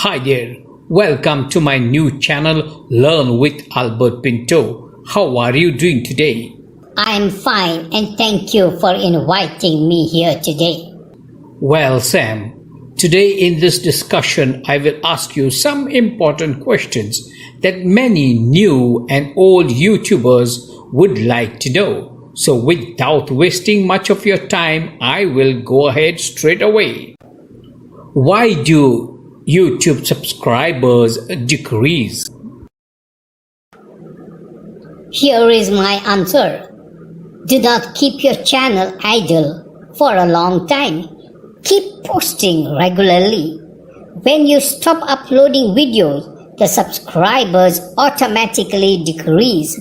Hi there, welcome to my new channel Learn with Albert Pinto. How are you doing today? I'm fine and thank you for inviting me here today. Well, Sam, today in this discussion I will ask you some important questions that many new and old YouTubers would like to know. So without wasting much of your time, I will go ahead straight away. Why do YouTube subscribers decrease? Here is my answer. Do not keep your channel idle for a long time. Keep posting regularly. When you stop uploading videos, the subscribers automatically decrease.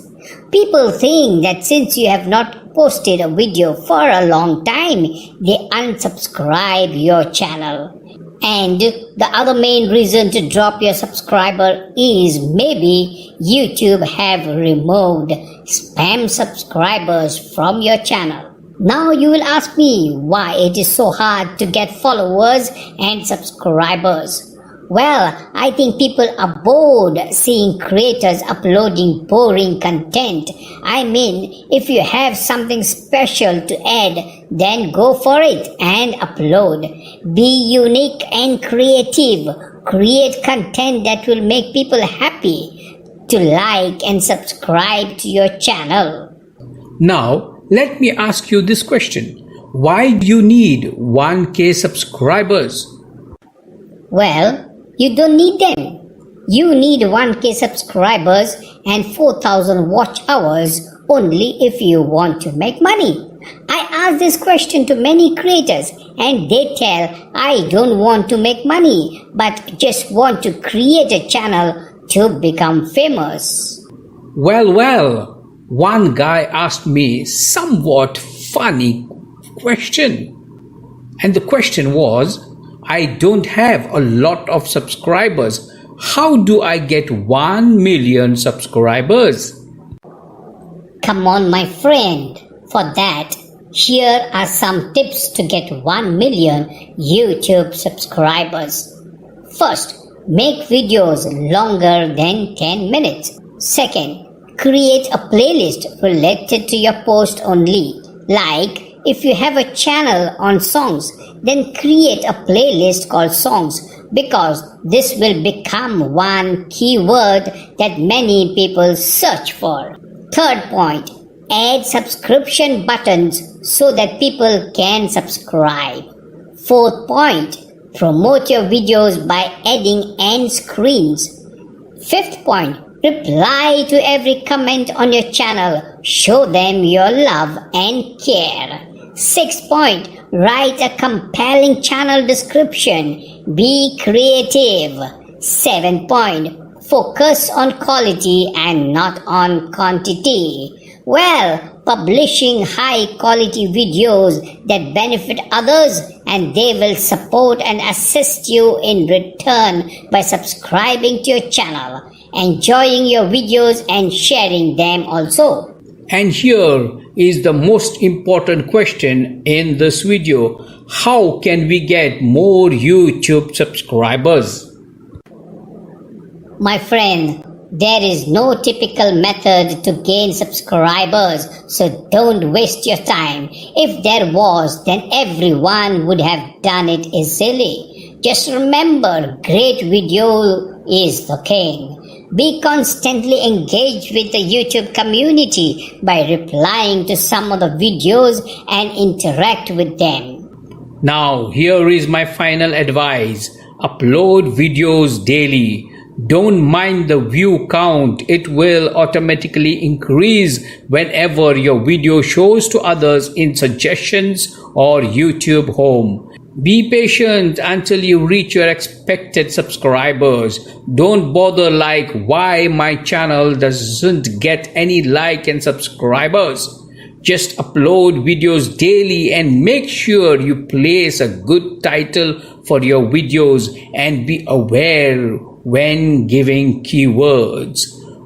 People think that since you have not posted a video for a long time, they unsubscribe your channel. And the other main reason to drop your subscriber is maybe YouTube have removed spam subscribers from your channel. Now you will ask me why it is so hard to get followers and subscribers. Well, I think people are bored seeing creators uploading boring content. I mean, if you have something special to add, then go for it and upload. Be unique and creative. Create content that will make people happy to like and subscribe to your channel. Now, let me ask you this question. Why do you need 1K subscribers? Well, you don't need them. You need 1K subscribers and 4,000 watch hours only if you want to make money. I ask this question to many creators and they tell I don't want to make money but just want to create a channel to become famous. Well, one guy asked me somewhat funny question. And the question was, I don't have a lot of subscribers. How do I get 1 million subscribers? Come on, my friend. For that, here are some tips to get 1 million YouTube subscribers. First, make videos longer than 10 minutes. Second, create a playlist related to your post only. Like, if you have a channel on songs, then create a playlist called songs because this will become one keyword that many people search for. Third point, add subscription buttons so that people can subscribe. Fourth point, promote your videos by adding end screens. Fifth point, reply to every comment on your channel. Show them your love and care. Sixth point, write a compelling channel description. Be creative. Seventh point, focus on quality and not on quantity. Well, publishing high quality videos that benefit others and they will support and assist you in return by subscribing to your channel, enjoying your videos and sharing them also. And here is the most important question in this video. How can we get more YouTube subscribers? My friend, there is no typical method to gain subscribers, so don't waste your time. If there was, then everyone would have done it easily. Just remember, great video is the king. Be constantly engaged with the YouTube community by replying to some of the videos and interact with them. Now, here is my final advice. Upload videos daily. Don't mind the view count. It will automatically increase whenever your video shows to others in suggestions or YouTube home. Be patient until you reach your expected subscribers. Don't bother like why my channel doesn't get any like and subscribers. Just upload videos daily and make sure you place a good title for your videos and be aware when giving keywords.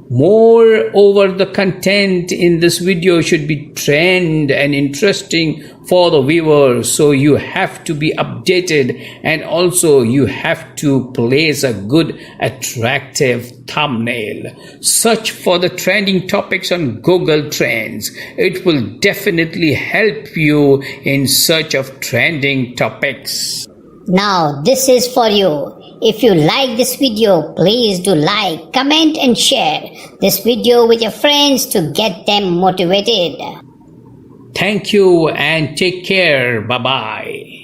Moreover, the content in this video should be trend and interesting for the viewers, so you have to be updated, and also you have to place a good attractive thumbnail. Search for the trending topics on Google Trends. It will definitely help you in search of trending topics. Now this is for you. If you like this video, please do like, comment and share this video with your friends to get them motivated. Thank you and take care. Bye bye.